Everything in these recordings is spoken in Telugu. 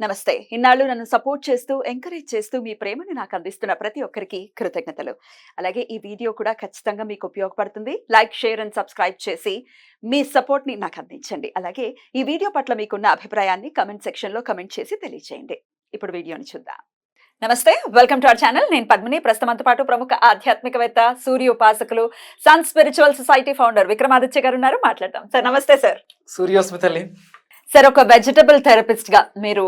నమస్తే. ఇన్నాళ్ళు నన్ను సపోర్ట్ చేస్తూ, ఎంకరేజ్ చేస్తూ మీ ప్రేమని నాకు అందిస్తున్న ప్రతి ఒక్కరికి కృతజ్ఞతలు. అలాగే ఈ వీడియో కూడా ఖచ్చితంగా మీకు ఉపయోగపడుతుంది. లైక్, షేర్ అండ్ సబ్స్క్రైబ్ చేసి మీ సపోర్ట్‌ని నాకు అందించండి. అలాగే ఈ వీడియో పట్ల మీకున్న అభిప్రాయాన్ని కామెంట్ సెక్షన్‌లో కామెంట్ చేసి తెలియజేయండి. ఇప్పుడు వీడియోని చూద్దాం. నమస్తే. Welcome to our channel. నేను పద్మిని. ప్రస్తుతం మనతో పాటు ప్రముఖ ఆధ్యాత్మికవేత్త, సూర్య ఉపాసకులు, sun spiritual society founder Vikramaditya garu ఉన్నారు. మాట్లాడదాం. సార్ నమస్తే సార్. సూర్యోస్మి తల్లి. సార్, ఒక వెజిటబుల్ థెరపిస్ట్ గా మీరు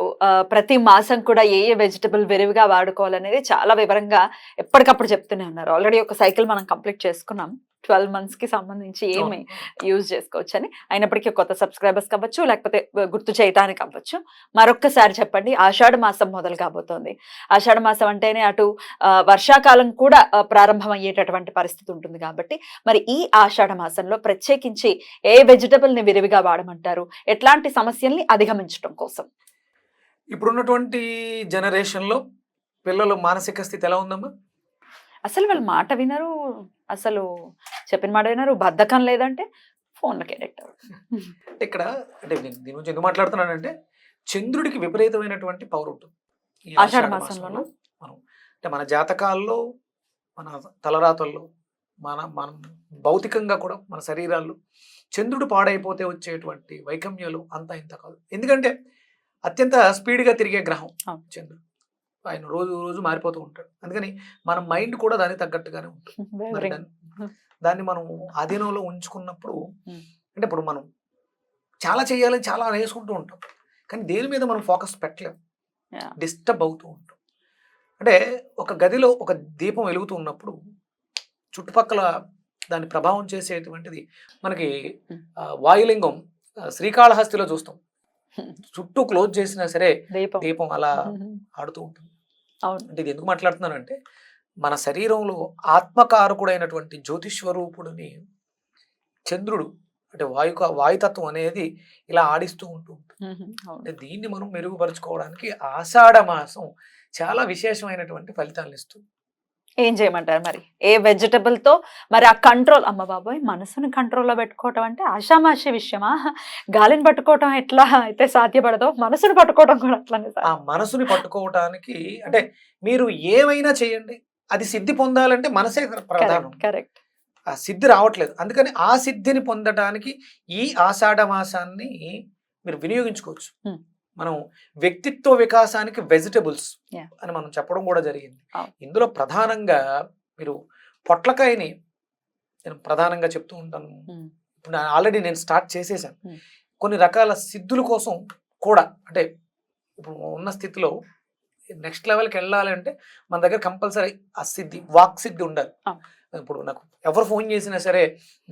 ప్రతి మాసం కూడా ఏ వెజిటబుల్ విరివిగా వాడుకోవాలనేది చాలా వివరంగా ఎప్పటికప్పుడు చెప్తూనే ఉన్నారు. ఆల్రెడీ ఒక సైకిల్ మనం కంప్లీట్ చేసుకున్నాం. 12 months కి సంబంధించి ఏమి యూజ్ చేసుకోవచ్చు అని. అయినప్పటికీ కొత్త సబ్స్క్రైబర్స్ కావచ్చు, లేకపోతే గుర్తు చేయడానికి అవ్వచ్చు. మరొక్కసారి చెప్పండి. ఆషాఢ మాసం మొదలు కాబోతోంది. ఆషాఢ మాసం అంటేనే అటు వర్షాకాలం కూడా ప్రారంభం అయ్యేటటువంటి పరిస్థితి ఉంటుంది కాబట్టి, మరి ఈ ఆషాఢ మాసంలో ప్రత్యేకించి ఏ వెజిటబుల్ ని విరివిగా వాడమంటారు? ఎట్లాంటి సమస్యల్ని అధిగమించడం కోసం? ఇప్పుడున్నటువంటి జనరేషన్లో పిల్లల మానసిక స్థితి ఎలా ఉందమ్మా? అసలు వాళ్ళు మాట వినరు. అసలు చెప్పిన మాట వినరు. బద్ధకం లేదంటే ఫోన్లకి అడిక్ట్ అవ్వరు. ఇక్కడ అంటే నేను దీని గురించి ఎందుకు మాట్లాడుతున్నానంటే, చంద్రుడికి విపరీతమైనటువంటి పవర్ ఉంటుంది ఈ ఆషాఢ ఆషాఢ మాసంలోనా? మాసంలో. మనం అంటే మన జాతకాల్లో, మన తలరాతల్లో, మన భౌతికంగా కూడా మన శరీరాల్లో చంద్రుడు పాడైపోతే వచ్చేటువంటి వైకమ్యాలు అంతా ఇంత కాదు. ఎందుకంటే అత్యంత స్పీడ్గా తిరిగే గ్రహం చంద్రుడు. ఆయన రోజు రోజు మారిపోతూ ఉంటాడు. అందుకని మన మైండ్ కూడా దానికి తగ్గట్టుగానే ఉంటుంది. మరి దాన్ని మనం ఆధీనంలో ఉంచుకున్నప్పుడు అంటే ఇప్పుడు మనం చాలా చేయాలని చాలా వేసుకుంటూ ఉంటాం, కానీ దేని మీద మనం ఫోకస్ పెట్టలేము, డిస్టర్బ్ అవుతూ ఉంటాం. అంటే ఒక గదిలో ఒక దీపం వెలుగుతూ ఉన్నప్పుడు చుట్టుపక్కల దాని ప్రభావం చేసేటువంటిది మనకి వాయులింగం శ్రీకాళహస్తిలో చూస్తాం. చుట్టూ క్లోజ్ చేసినా సరే దీపం అలా ఆడుతూ ఉంటుంది. అంటే ఇది ఎందుకు మాట్లాడుతున్నానంటే, మన శరీరంలో ఆత్మకారకుడైనటువంటి జ్యోతిష్వరూపుడిని చంద్రుడు అంటే వాయుతత్వం అనేది ఇలా ఆడిస్తూ ఉంటుంది. అంటే దీన్ని మనం మెరుగుపరుచుకోవడానికి ఆషాఢ మాసం చాలా విశేషమైనటువంటి ఫలితాలను ఇస్తుంది. ఏం చేయమంటారు మరి? ఏ వెజిటబుల్ తో మరి ఆ కంట్రోల్, అమ్మ బాబోయ్, మనసుని కంట్రోల్లో పెట్టుకోవటం అంటే ఆషామాషి విషయమా? గాలిని పట్టుకోవటం ఎట్లా అయితే సాధ్యపడదో, మనసుని పట్టుకోవడం కూడా అట్లానే. ఆ మనసుని పట్టుకోవటానికి అంటే మీరు ఏమైనా చేయండి, అది సిద్ధి పొందాలంటే మనసే ప్రధానం. కరెక్ట్. ఆ సిద్ధి రావట్లేదు. అందుకని ఆ సిద్ధిని పొందడానికి ఈ ఆషాఢ మాసాన్ని మీరు వినియోగించుకోవచ్చు. మనం వ్యక్తిత్వ వికాసానికి వెజిటబుల్స్ అని మనం చెప్పడం కూడా జరిగింది. ఇందులో ప్రధానంగా మీరు పొట్లకాయని నేను ప్రధానంగా చెప్తూ ఉంటాను. ఇప్పుడు ఆల్రెడీ నేను స్టార్ట్ చేసేసాను. కొన్ని రకాల సిద్ధుల కోసం కూడా, అంటే ఇప్పుడు ఉన్న స్థితిలో నెక్స్ట్ లెవెల్కి వెళ్ళాలి అంటే మన దగ్గర కంపల్సరీ ఆ సిద్ధి, వాక్ సిద్ధి ఉండాలి. ఇప్పుడు నాకు ఎవరు ఫోన్ చేసినా సరే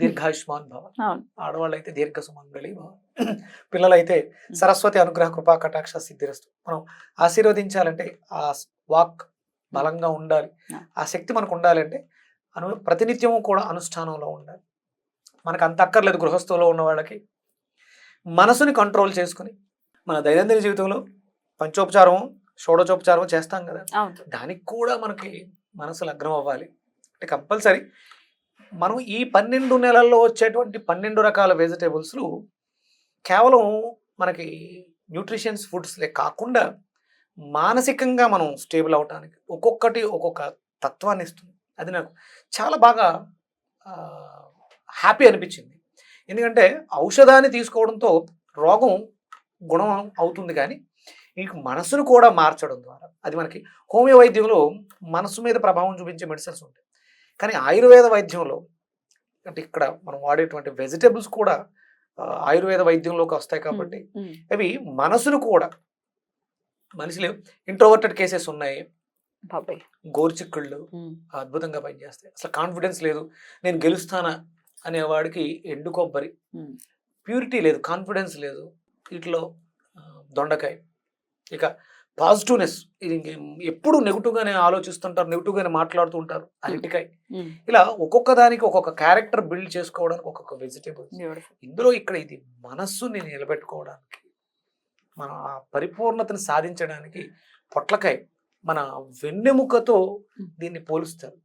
దీర్ఘాయుష్మాన్ భవ, ఆడవాళ్ళు అయితే దీర్ఘ సుమంగళి భవ, పిల్లలైతే సరస్వతి అనుగ్రహ కృపా కటాక్ష సిద్ధిరస్తు. మనం ఆశీర్వదించాలంటే ఆ వాక్ బలంగా ఉండాలి, ఆ శక్తి మనకు ఉండాలి అంటే ప్రతినిత్యము కూడా అనుష్ఠానంలో ఉండాలి. మనకు అంత అక్కర్లేదు. గృహస్థంలో ఉన్న వాళ్ళకి మనసుని కంట్రోల్ చేసుకుని మన దైనందిన జీవితంలో పంచోపచారం, షోడచోపచారం చేస్తాం కదా, దానికి కూడా మనకి మనసు లగ్నం అవ్వాలి. అంటే కంపల్సరీ మనం ఈ 12 నెలల్లో వచ్చేటువంటి 12 రకాల వెజిటేబుల్స్లు కేవలం మనకి న్యూట్రిషన్స్ ఫుడ్స్లే కాకుండా మానసికంగా మనం స్టేబుల్ అవడానికి ఒక్కొక్కటి ఒక్కొక్క తత్వాన్ని ఇస్తుంది. అది నాకు చాలా బాగా హ్యాపీ అనిపించింది. ఎందుకంటే ఔషధాన్ని తీసుకోవడంతో రోగం గుణం అవుతుంది, కానీ మీకు మనసును కూడా మార్చడం ద్వారా, అది మనకి హోమియో వైద్యంలో మనసు మీద ప్రభావం చూపించే మెడిసిన్స్ ఉంటాయి, కానీ ఆయుర్వేద వైద్యంలో అంటే ఇక్కడ మనం వాడేటువంటి వెజిటబుల్స్ కూడా ఆయుర్వేద వైద్యంలోకి వస్తాయి కాబట్టి అవి మనసును కూడా, మనిషిలో ఇంట్రోవర్టెడ్ కేసెస్ ఉన్నాయి, గోరుచిక్కుళ్ళు అద్భుతంగా పనిచేస్తాయి. అసలు కాన్ఫిడెన్స్ లేదు, నేను గెలుస్తానా అనేవాడికి ఎండు కొబ్బరి, ప్యూరిటీ లేదు, కాన్ఫిడెన్స్ లేదు, వీటిలో దొండకాయ. ఇక పాజిటివ్నెస్, ఇది ఎప్పుడు నెగిటివ్గానే ఆలోచిస్తుంటారు, నెగిటివ్గానే మాట్లాడుతూ ఉంటారు, అరటికాయ. ఇలా ఒక్కొక్క దానికి ఒక్కొక్క క్యారెక్టర్ బిల్డ్ చేసుకోవడానికి ఒక్కొక్క వెజిటేబుల్. ఇందులో ఇక్కడ ఇది మనస్సుని నిలబెట్టుకోవడానికి, మన ఆ పరిపూర్ణతను సాధించడానికి పొట్లకాయ మన వెన్నెముకతో దీన్ని పోలుస్తారు.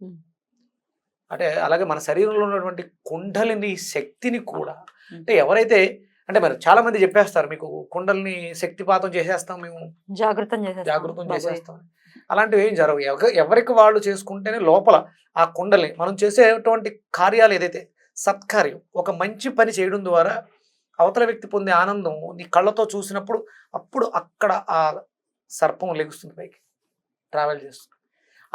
అంటే అలాగే మన శరీరంలో ఉన్నటువంటి కుండలిని శక్తిని కూడా, అంటే ఎవరైతే అంటే మరి చాలా మంది చెప్పేస్తారు మీకు కుండల్ని శక్తిపాతం చేసేస్తాం మేము, జాగృతం జాగృతం చేసేస్తాం. అలాంటివి ఏం జరగవు. ఎవరికి వాళ్ళు చేసుకుంటేనే లోపల ఆ కుండల్ని మనం చేసేటువంటి కార్యాలు ఏదైతే సత్కార్యం, ఒక మంచి పని చేయడం ద్వారా అవతల వ్యక్తి పొందే ఆనందం నీ కళ్ళతో చూసినప్పుడు అప్పుడు అక్కడ ఆ సర్పం లెగుస్తుంది, పైకి ట్రావెల్ చేస్తుంది.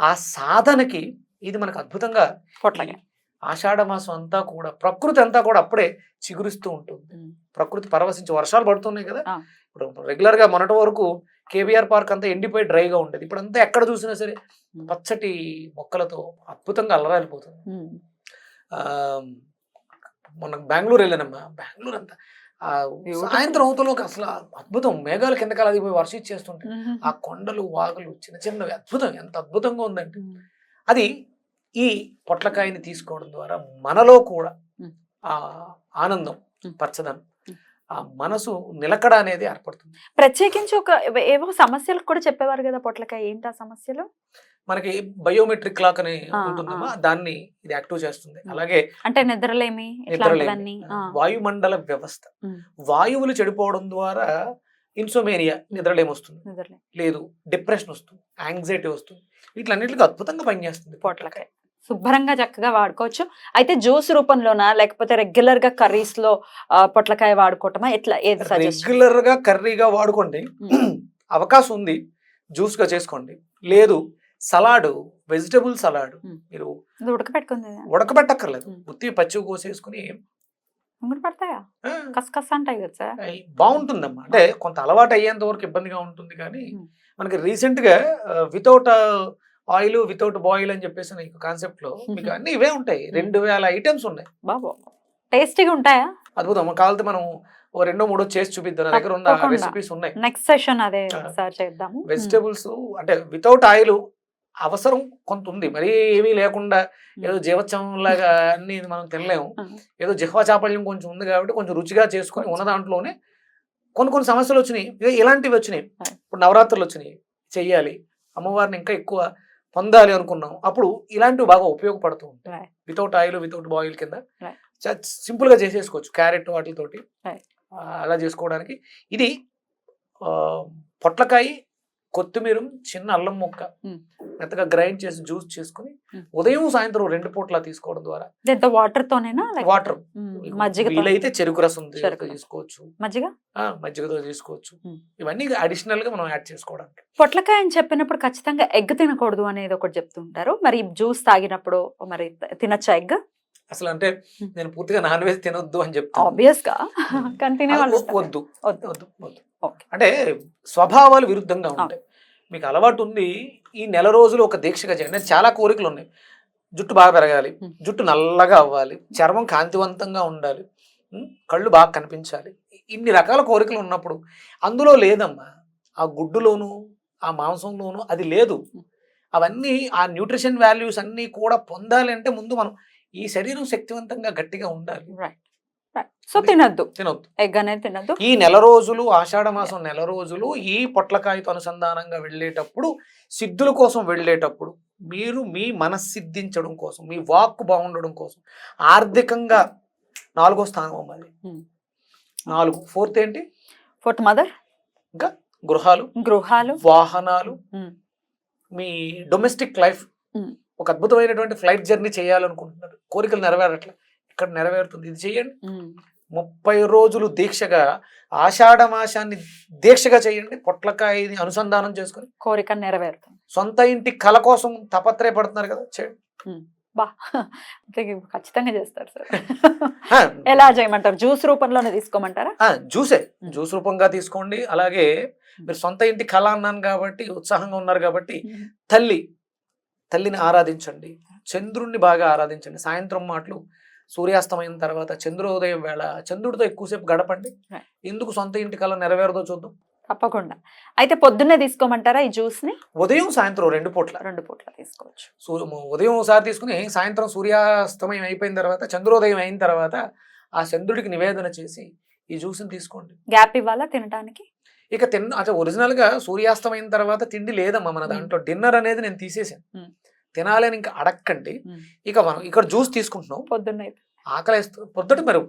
ఆ సాధనకి ఇది మనకు అద్భుతంగా పొట్లకాయ. ఆషాఢ మాసం అంతా కూడా ప్రకృతి అంతా కూడా అప్పుడే చిగురిస్తూ ఉంటుంది. ప్రకృతి పరవశించి వర్షాలు పడుతున్నాయి కదా, ఇప్పుడు రెగ్యులర్ గా మొన్నటి వరకు కేబీఆర్ పార్క్ అంతా ఎండిపోయి డ్రైగా ఉండేది. ఇప్పుడు అంతా ఎక్కడ చూసినా సరే పచ్చటి మొక్కలతో అద్భుతంగా అలరాలిపోతుంది. మొన్న బెంగళూరు వెళ్ళానమ్మా, బెంగళూరు అంతా సాయంత్రం అవుతలోకి అసలు అద్భుతం, మేఘాల కిందకాల అది పోయి వర్షం ఇచ్చేస్తుంటే ఆ కొండలు వాగులు చిన్న చిన్నవి అద్భుతం, ఎంత అద్భుతంగా ఉందంటే అది ఈ పొట్లకాయని తీసుకోవడం ద్వారా మనలో కూడా ఆ ఆనందం, పచ్చదనం, ఆ మనసు నిలకడ అనేది ఏర్పడుతుంది. ప్రత్యేకించి ఒక ఏవో సమస్యలు కూడా చెప్పేవారు కదా పొట్లకాయ, ఏంటి ఆ సమస్యలు? మనకి బయోమెట్రిక్ క్లాక్ అని ఉంటుందమ్మా, దాన్ని ఇది యాక్టివ్ చేస్తుంది. అలాగే అంటే నిద్రలేమి, వాయుమండల వ్యవస్థ, వాయువులు చెడిపోవడం ద్వారా ఇన్సోమేనియా, నిద్రలేమి వస్తుంది, లేదు డిప్రెషన్ వస్తుంది, యాంగ్జైటీ వస్తుంది, వీటిలన్నిటికీ అద్భుతంగా పనిచేస్తుంది పొట్లకాయ. శుభ్రంగా చక్కగా వాడుకోవచ్చు. అయితే జ్యూస్ రూపంలోనా లేకపోతే రెగ్యులర్ గా కర్రీస్ లో పొట్లకాయ వాడుకోవటమా, ఎట్లా, ఏది సజెస్ట్? రెగ్యులర్ గా కర్రీగా వాడుకోండి, అవకాశం ఉంది జ్యూస్ గా చేసుకోండి. లేదు సలాడ్, వెజిటబుల్ సలాడ్ మీరు ఉడకబెట్టక్కర్లేదు, ఉత్తి పచ్చి కోసేసుకుని పడతాయా, కసకస అంటాయి కదా సార్, బాగుంటుందమ్మా. అంటే కొంత అలవాటు అయ్యేంత వరకు ఇబ్బందిగా ఉంటుంది, కానీ మనకి రీసెంట్ గా వితౌట్ ఆయిల్ వితౌట్ బాయిల్ అని చెప్పేసి కాన్సెప్ట్ లో మీకు అన్ని ఇవే ఉంటాయి. 2000 ఐటమ్స్ ఉన్నాయి, బాబు టేస్టీగా ఉంటాయా, అద్భుతం. కావాలంటే మనం ఓ 2-3 చేసి చూపిద్దాం, నా దగ్గర ఉన్న రెసిపీస్ ఉన్నాయి. నెక్స్ట్ సెషన్ అదే చేద్దాము. వెజిటబుల్స్ అంటే వితౌట్ ఆయిల్ అవసరం కొంత ఉంది, మరీ ఏమీ లేకుండా ఏదో జీవోత్సవం లాగా అన్ని మనం తినలేము. ఏదో జిహ్వా చాపల్యం కొంచెం ఉంది కాబట్టి కొంచెం రుచిగా చేసుకొని ఉన్న దాంట్లోనే కొన్ని సమస్యలు వచ్చినాయి, ఇలాంటివి వచ్చినాయి. ఇప్పుడు నవరాత్రులు వచ్చినాయి, చెయ్యాలి, అమ్మవారిని ఇంకా ఎక్కువ పొందాలి అనుకున్నాం, అప్పుడు ఇలాంటివి బాగా ఉపయోగపడుతూ ఉంటాయి. వితౌట్ ఆయిల్ వితౌట్ బాయిల్ కింద సింపుల్ గా చేసేసుకోవచ్చు, క్యారెట్ వాటితోటి అలా చేసుకోవడానికి. ఇది పొట్లకాయ, కొత్తిమీర, చిన్న అల్లం ముక్క మెత్తగా గ్రైండ్ చేసి జ్యూస్ చేసుకుని ఉదయం సాయంత్రం 2 పూట్ల తీసుకోవడం ద్వారా, వాటర్ తోనేనా, వాటర్ వీలైతే చెరుకు రసం తీసుకోవచ్చు, మజ్జిగతో తీసుకోవచ్చు. ఇవన్నీ అడిషనల్ గా మనం యాడ్ చేసుకోవడానికి. పొట్లకాయ అని చెప్పినప్పుడు ఖచ్చితంగా ఎగ్ తినకూడదు అనేది ఒకటి చెప్తుంటారు, మరి జ్యూస్ తాగినప్పుడు మరి తినచ్చా ఎగ్? అసలు అంటే నేను పూర్తిగా నాన్ వెజ్ తినొద్దు అని చెప్తాను, ఆబ్వియస్ గా, వద్దు. అంటే స్వభావాలు విరుద్ధంగా ఉంటాయి. మీకు అలవాటు ఉంది, ఈ నెల రోజులు ఒక దీక్షగా చేయండి. చాలా కోరికలు ఉన్నాయి, జుట్టు బాగా పెరగాలి, జుట్టు నల్లగా అవ్వాలి, చర్మం కాంతివంతంగా ఉండాలి, కళ్ళు బాగా కనిపించాలి, ఇన్ని రకాల కోరికలు ఉన్నప్పుడు అందులో లేదమ్మా, ఆ గుడ్డులోను ఆ మాంసంలోను అది లేదు. అవన్నీ ఆ న్యూట్రిషన్ వాల్యూస్ అన్నీ కూడా పొందాలి అంటే ముందు మనం ఈ శరీరం శక్తివంతంగా గట్టిగా ఉండాలి. సో తినద్దు ఎగ్ అనేది తినద్దు. ఈ నెల రోజులు, ఆషాఢ మాసం నెల రోజులు ఈ పొట్లకాయతో అనుసంధానంగా వెళ్ళేటప్పుడు, సిద్ధుల కోసం వెళ్ళేటప్పుడు, మీరు మీ మనస్సిద్ధించడం కోసం, మీ వాక్కు బాగుండడం కోసం, ఆర్థికంగా 4వ స్థానం అవ్వాలి. 4, 4th ఏంటి? 4th mother. ఇంకా గృహాలు, వాహనాలు, మీ డొమెస్టిక్ లైఫ్, ఒక అద్భుతమైనటువంటి ఫ్లైట్ జర్నీ చేయాలనుకుంటున్నారు, కోరికలు నెరవేరట్లే, ఇక్కడ నెరవేరుతుంది, ఇది చెయ్యండి. 30 రోజులు దీక్షగా, ఆషాఢ మాసాన్ని దీక్షగా చేయండి, పొట్లకాయని అనుసంధానం చేసుకుని కోరిక నెరవేరుతుంది. సొంత ఇంటి కళ కోసం తపత్రయపడుతున్నారు కదా, చేయండి. ఖచ్చితంగా చేస్తారు సార్. ఎలా చేయమంటారు? జ్యూస్ రూపంలోనే తీసుకోమంటారా? జ్యూస్ రూపంగా తీసుకోండి. అలాగే మీరు సొంత ఇంటి కళ అన్నాను కాబట్టి, ఉత్సాహంగా ఉన్నారు కాబట్టి, తల్లిని ఆరాధించండి, చంద్రుణ్ణి బాగా ఆరాధించండి. సాయంత్రం మాటలు, సూర్యాస్తమైన తర్వాత చంద్రోదయం వేళ చంద్రుడితో ఎక్కువసేపు గడపండి. ఎందుకు సొంత ఇంటి కళ నెరవేరదో చూద్దాం. తప్పకుండా. అయితే పొద్దున్నే తీసుకోమంటారా ఈ జ్యూస్ ని? ఉదయం సాయంత్రం 2 పూట్ల తీసుకోవచ్చు. ఉదయం ఒకసారి తీసుకుని సాయంత్రం సూర్యాస్తమయం అయిపోయిన తర్వాత, చంద్రోదయం అయిన తర్వాత ఆ చంద్రుడికి నివేదన చేసి ఈ జ్యూస్ ని తీసుకోండి. గ్యాప్ ఇవ్వాలా తినడానికి? ఇక ఒరిజినల్ గా సూర్యాస్తమైన తర్వాత తిండి లేదమ్మా మన దాంట్లో. డిన్నర్ అనేది నేను తీసేసాను, తినాలని ఇంకా అడక్కండి. ఇక మనం ఇక్కడ జ్యూస్ తీసుకుంటున్నాం, పొద్దున్న ఆకలిస్తూ పొద్దుట మరి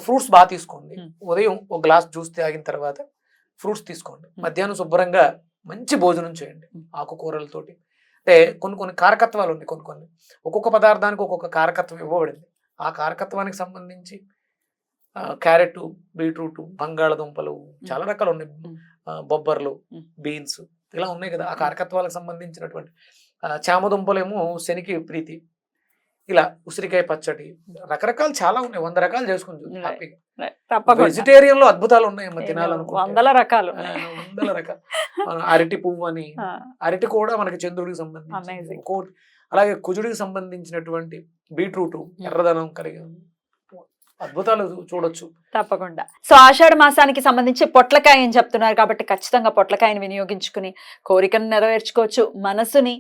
ఫ్రూట్స్ బాగా తీసుకోండి. మ్మ్. ఉదయం ఒక గ్లాస్ జ్యూస్ తాగిన తర్వాత ఫ్రూట్స్ తీసుకోండి. మధ్యాహ్నం శుభ్రంగా మంచి భోజనం చేయండి మ్మ్. ఆకుకూరలతోటి. అంటే కొన్ని కారకత్వాలు ఉన్నాయి, కొన్ని ఒక్కొక్క పదార్థానికి ఒక్కొక్క కారకత్వం ఇవ్వబడింది. ఆ కారకత్వానికి సంబంధించి క్యారెట్, బీట్రూట్, బంగాళదుంపలు, చాలా రకాలు ఉన్నాయి, బొబ్బర్లు, బీన్స్, ఇలా ఉన్నాయి కదా. ఆ కారకత్వాలకు సంబంధించినటువంటి చామదుంపలేమో శనికి ప్రీతి, ఇలా ఉసిరికాయ పచ్చడి, రకరకాలు చాలా ఉన్నాయి. 100 రకాలు చేసుకుని హ్యాపీగా. తప్పకుండా వెజిటేరియన్ లో అద్భుతాలు ఉన్నాయమ్మా తినాలనుకుంటే. 100 రకాలు 100 రకాలు. అరటి పువ్వు అని, అరటి కూడా మనకి చంద్రుడికి సంబంధించి Amazing. ఇంకోటి, అలాగే కుజుడికి సంబంధించినటువంటి బీట్రూట్ ఎర్రదనం కలిగి ఉంది. అద్భుతాలు చూడొచ్చు. తప్పకుండా. సో ఆషాఢ మాసానికి సంబంధించి పొట్లకాయ అని చెప్తున్నారు కాబట్టి ఖచ్చితంగా పొట్లకాయని వినియోగించుకుని కోరికను నెరవేర్చుకోవచ్చు, మనసుని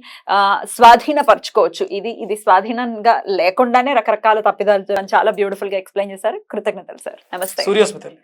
స్వాధీనపరచుకోవచ్చు. ఇది స్వాధీనంగా లేకుండానే రకరకాల తప్పిదాలు చాలా బ్యూటిఫుల్ గా ఎక్స్ప్లెయిన్ చేశారు. కృతజ్ఞతలు సార్. నమస్తే. సూర్యోస్మితల్లి.